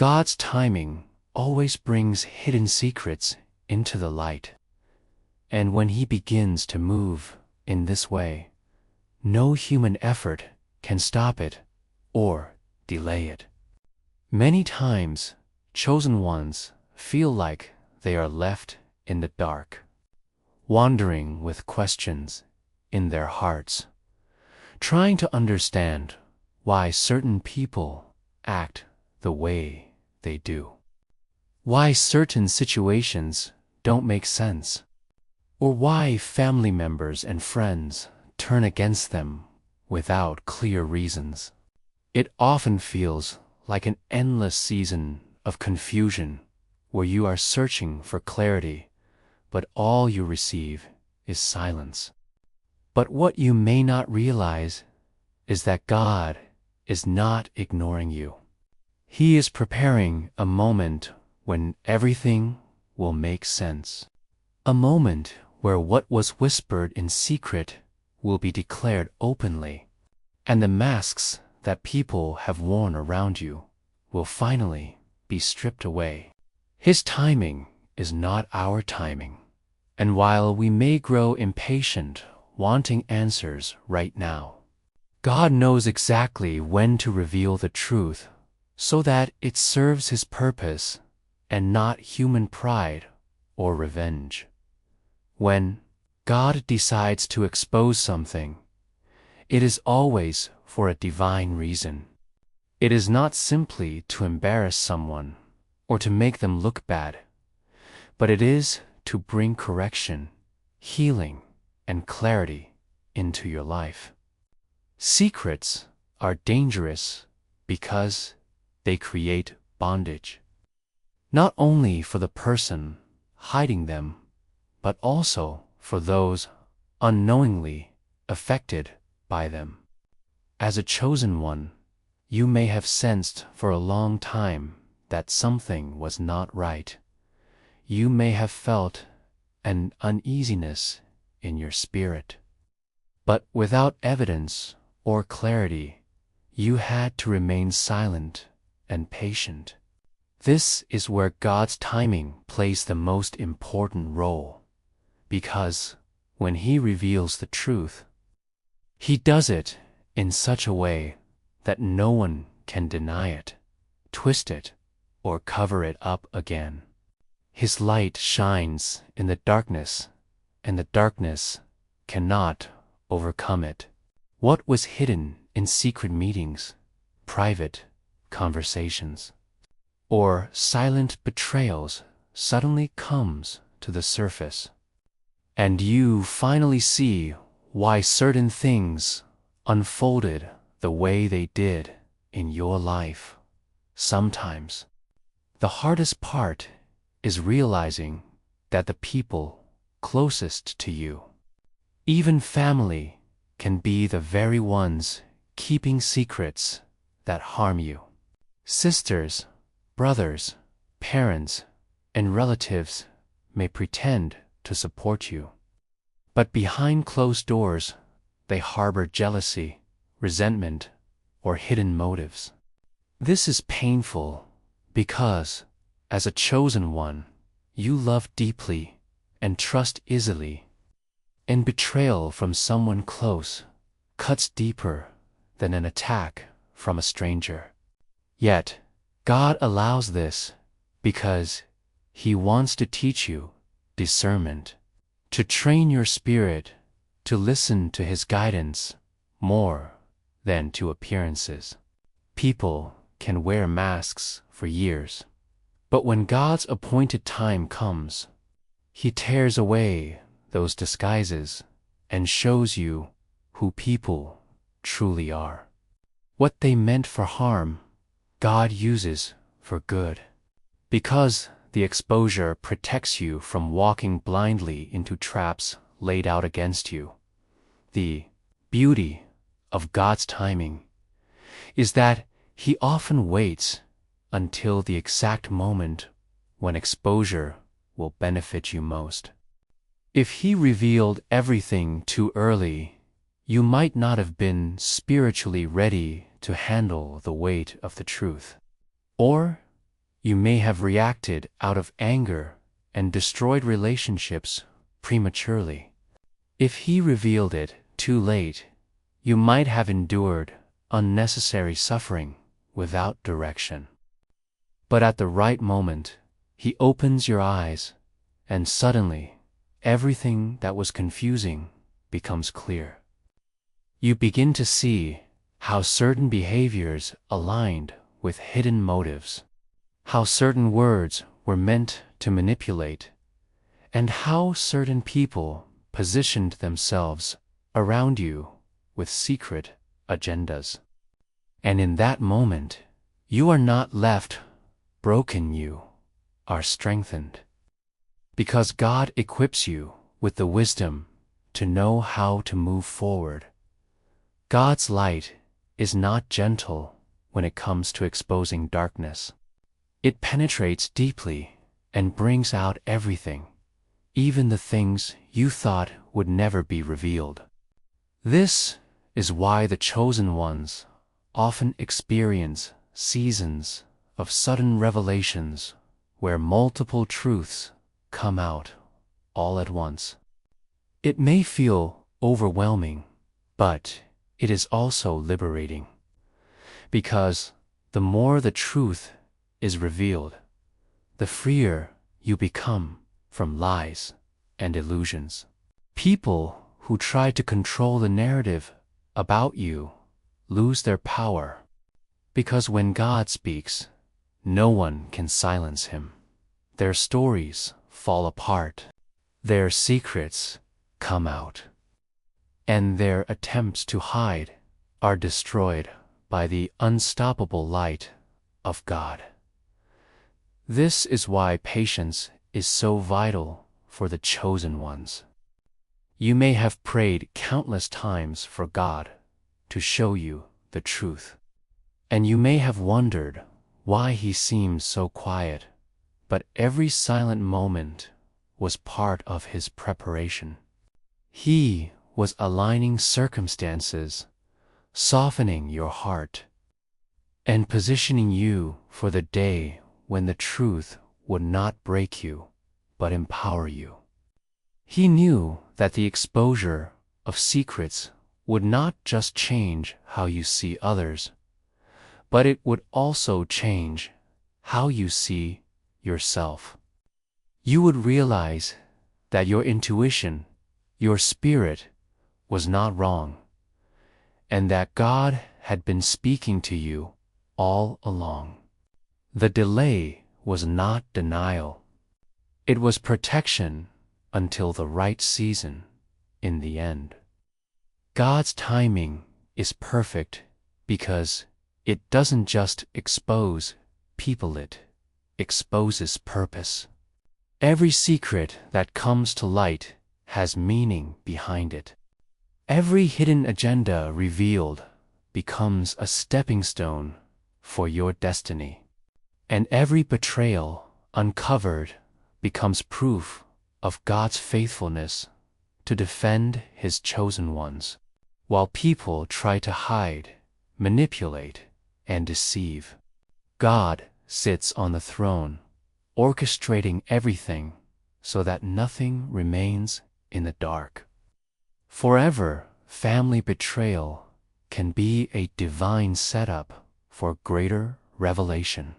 God's timing always brings hidden secrets into the light. And when He begins to move in this way, no human effort can stop it or delay it. Many times, chosen ones feel like they are left in the dark, wandering with questions in their hearts, trying to understand why certain people act the way they do, why certain situations don't make sense, or why family members and friends turn against them without clear reasons. It often feels like an endless season of confusion where you are searching for clarity, but all you receive is silence. But what you may not realize is that God is not ignoring you. He is preparing a moment when everything will make sense. A moment where what was whispered in secret will be declared openly, and the masks that people have worn around you will finally be stripped away. His timing is not our timing, and while we may grow impatient wanting answers right now, God knows exactly when to reveal the truth so that it serves His purpose and not human pride or revenge. When God decides to expose something, it is always for a divine reason. It is not simply to embarrass someone or to make them look bad, but it is to bring correction, healing, and clarity into your life. Secrets are dangerous because they create bondage, not only for the person hiding them, but also for those unknowingly affected by them. As a chosen one, you may have sensed for a long time that something was not right. You may have felt an uneasiness in your spirit. But without evidence or clarity, you had to remain silent and patient. This is where God's timing plays the most important role, because when He reveals the truth, He does it in such a way that no one can deny it, twist it, or cover it up again. His light shines in the darkness, and the darkness cannot overcome it. What was hidden in secret meetings, private conversations, or silent betrayals suddenly comes to the surface, and you finally see why certain things unfolded the way they did in your life. Sometimes, the hardest part is realizing that the people closest to you, even family, can be the very ones keeping secrets that harm you. Sisters, brothers, parents, and relatives may pretend to support you, but behind closed doors, they harbor jealousy, resentment, or hidden motives. This is painful because, as a chosen one, you love deeply and trust easily, and betrayal from someone close cuts deeper than an attack from a stranger. Yet, God allows this because He wants to teach you discernment, to train your spirit to listen to His guidance more than to appearances. People can wear masks for years, but when God's appointed time comes, He tears away those disguises and shows you who people truly are. What they meant for harm, God uses for good, because the exposure protects you from walking blindly into traps laid out against you. The beauty of God's timing is that He often waits until the exact moment when exposure will benefit you most. If He revealed everything too early, you might not have been spiritually ready to handle the weight of the truth. Or You may have reacted out of anger and destroyed relationships prematurely. If He revealed it too late, you might have endured unnecessary suffering without direction. But at the right moment, He opens your eyes, and suddenly, everything that was confusing becomes clear. You begin to see how certain behaviors aligned with hidden motives, how certain words were meant to manipulate, and how certain people positioned themselves around you with secret agendas. And in that moment, you are not left broken, you are strengthened. Because God equips you with the wisdom to know how to move forward. God's light is not gentle when it comes to exposing darkness. It penetrates deeply and brings out everything, even the things you thought would never be revealed. This is why the chosen ones often experience seasons of sudden revelations where multiple truths come out all at once. It may feel overwhelming, but it is also liberating, because the more the truth is revealed, the freer you become from lies and illusions. People who try to control the narrative about you lose their power, because when God speaks, no one can silence Him. Their stories fall apart, their secrets come out, and their attempts to hide are destroyed by the unstoppable light of God. This is why patience is so vital for the chosen ones. You may have prayed countless times for God to show you the truth, and you may have wondered why He seems so quiet, but every silent moment was part of His preparation. He was aligning circumstances, softening your heart, and positioning you for the day when the truth would not break you, but empower you. He knew that the exposure of secrets would not just change how you see others, but it would also change how you see yourself. You would realize that your intuition, your spirit, was not wrong, and that God had been speaking to you all along. The delay was not denial. It was protection until the right season in the end. God's timing is perfect because it doesn't just expose people, it exposes purpose. Every secret that comes to light has meaning behind it. Every hidden agenda revealed becomes a stepping stone for your destiny. And every betrayal uncovered becomes proof of God's faithfulness to defend His chosen ones, while people try to hide, manipulate, and deceive. God sits on the throne, orchestrating everything so that nothing remains in the dark. Forever, family betrayal can be a divine setup for greater revelation.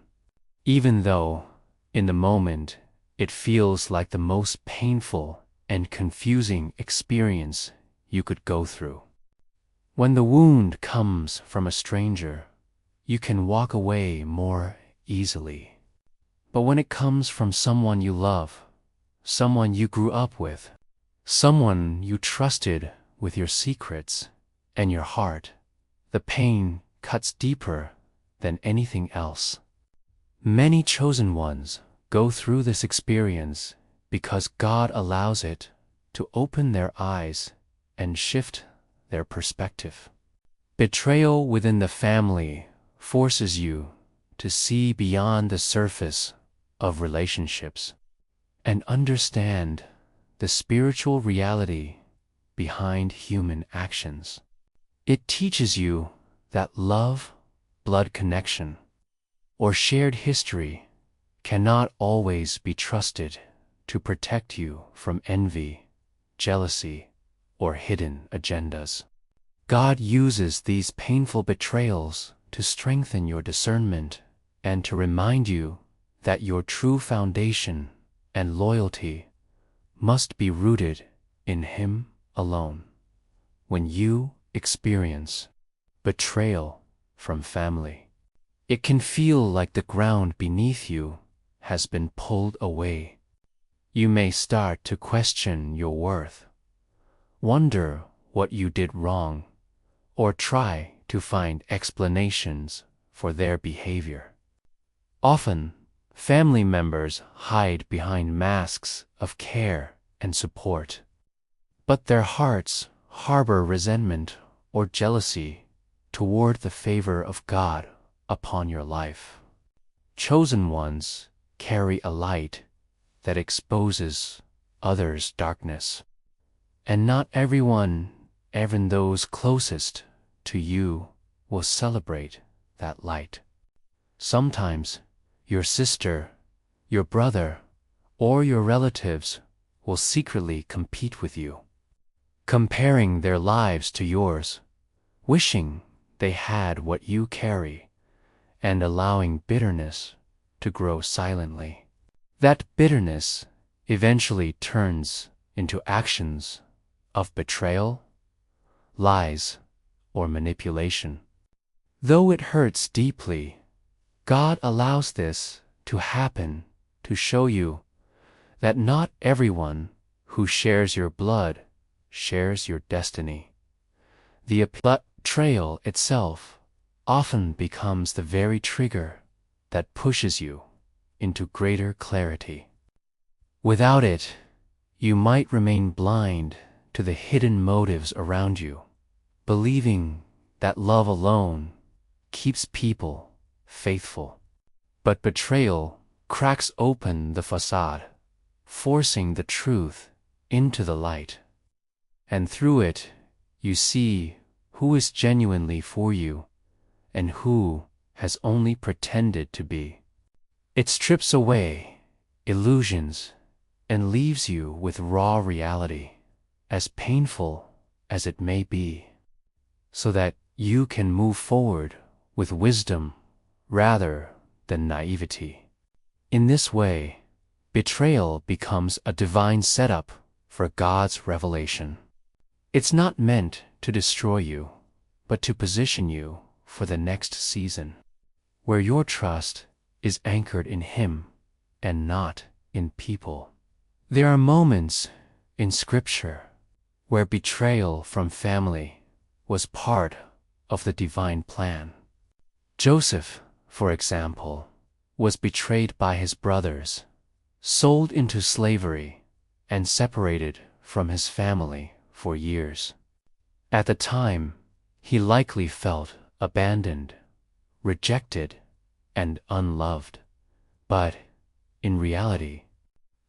Even though, in the moment, it feels like the most painful and confusing experience you could go through. When the wound comes from a stranger, you can walk away more easily. But when it comes from someone you love, someone you grew up with, someone you trusted with your secrets and your heart, the pain cuts deeper than anything else. Many chosen ones go through this experience because God allows it to open their eyes and shift their perspective. Betrayal within the family forces you to see beyond the surface of relationships and understand the spiritual reality behind human actions. It teaches you that love, blood connection, or shared history cannot always be trusted to protect you from envy, jealousy, or hidden agendas. God uses these painful betrayals to strengthen your discernment and to remind you that your true foundation and loyalty must be rooted in Him alone. When you experience betrayal from family, it can feel like the ground beneath you has been pulled away. You may start to question your worth, wonder what you did wrong, or try to find explanations for their behavior. Often, family members hide behind masks of care and support, but their hearts harbor resentment or jealousy toward the favor of God upon your life. Chosen ones carry a light that exposes others' darkness, and not everyone, even those closest to you, will celebrate that light. Sometimes your sister, your brother, or your relatives will secretly compete with you, comparing their lives to yours, wishing they had what you carry, and allowing bitterness to grow silently. That bitterness eventually turns into actions of betrayal, lies, or manipulation. Though it hurts deeply, God allows this to happen to show you that not everyone who shares your blood shares your destiny. The betrayal itself often becomes the very trigger that pushes you into greater clarity. Without it, you might remain blind to the hidden motives around you, believing that love alone keeps people faithful. But betrayal cracks open the facade, forcing the truth into the light. And through it, you see who is genuinely for you and who has only pretended to be. It strips away illusions and leaves you with raw reality, as painful as it may be, so that you can move forward with wisdom rather than naivety. In this way, betrayal becomes a divine setup for God's revelation. It's not meant to destroy you, but to position you for the next season, where your trust is anchored in Him and not in people. There are moments in Scripture where betrayal from family was part of the divine plan. Joseph, for example, was betrayed by his brothers, sold into slavery, and separated from his family for years. At the time, he likely felt abandoned, rejected, and unloved. But, in reality,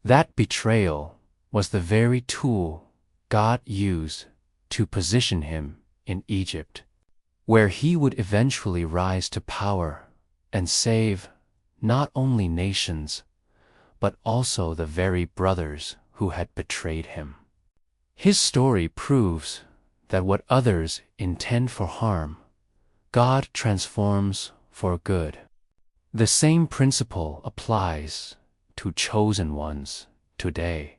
that betrayal was the very tool God used to position him in Egypt, where he would eventually rise to power and save not only nations, but also the very brothers who had betrayed him. His story proves that what others intend for harm, God transforms for good. The same principle applies to chosen ones today.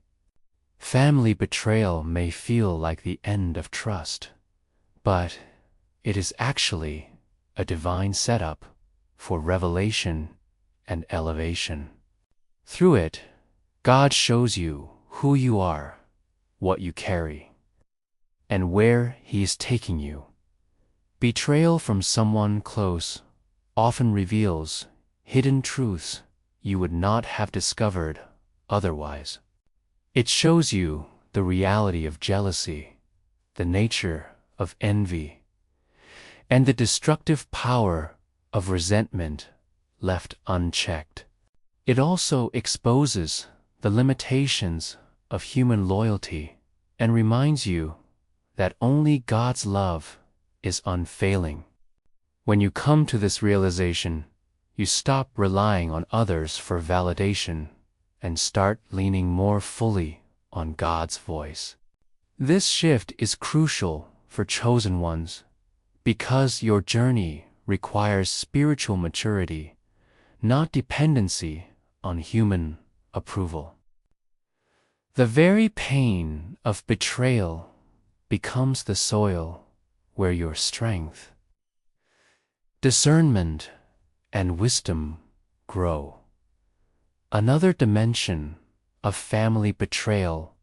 Family betrayal may feel like the end of trust, but it is actually a divine setup for revelation and elevation. Through it, God shows you who you are, what you carry, and where He is taking you. Betrayal from someone close often reveals hidden truths you would not have discovered otherwise. It shows you the reality of jealousy, the nature of envy, and the destructive power of resentment left unchecked. It also exposes the limitations of human loyalty and reminds you that only God's love is unfailing. When you come to this realization, you stop relying on others for validation and start leaning more fully on God's voice. This shift is crucial for chosen ones because your journey requires spiritual maturity, not dependency on human approval. The very pain of betrayal becomes the soil where your strength, discernment, and wisdom grow. Another dimension of family betrayal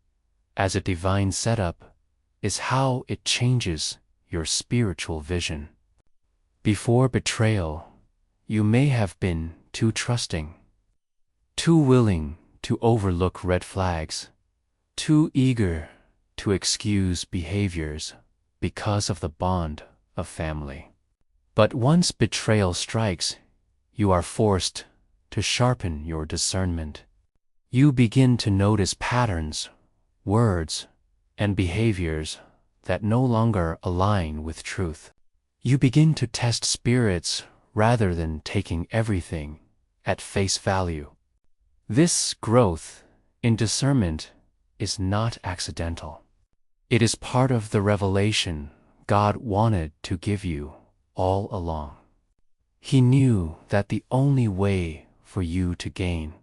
as a divine setup is how it changes your spiritual vision. Before betrayal, you may have been too trusting, too willing to overlook red flags, too eager to excuse behaviors because of the bond of family. But once betrayal strikes, you are forced to sharpen your discernment. You begin to notice patterns, words, and behaviors that no longer align with truth. You begin to test spirits rather than taking everything at face value. This growth in discernment is not accidental. It is part of the revelation God wanted to give you all along. He knew that the only way for you to gain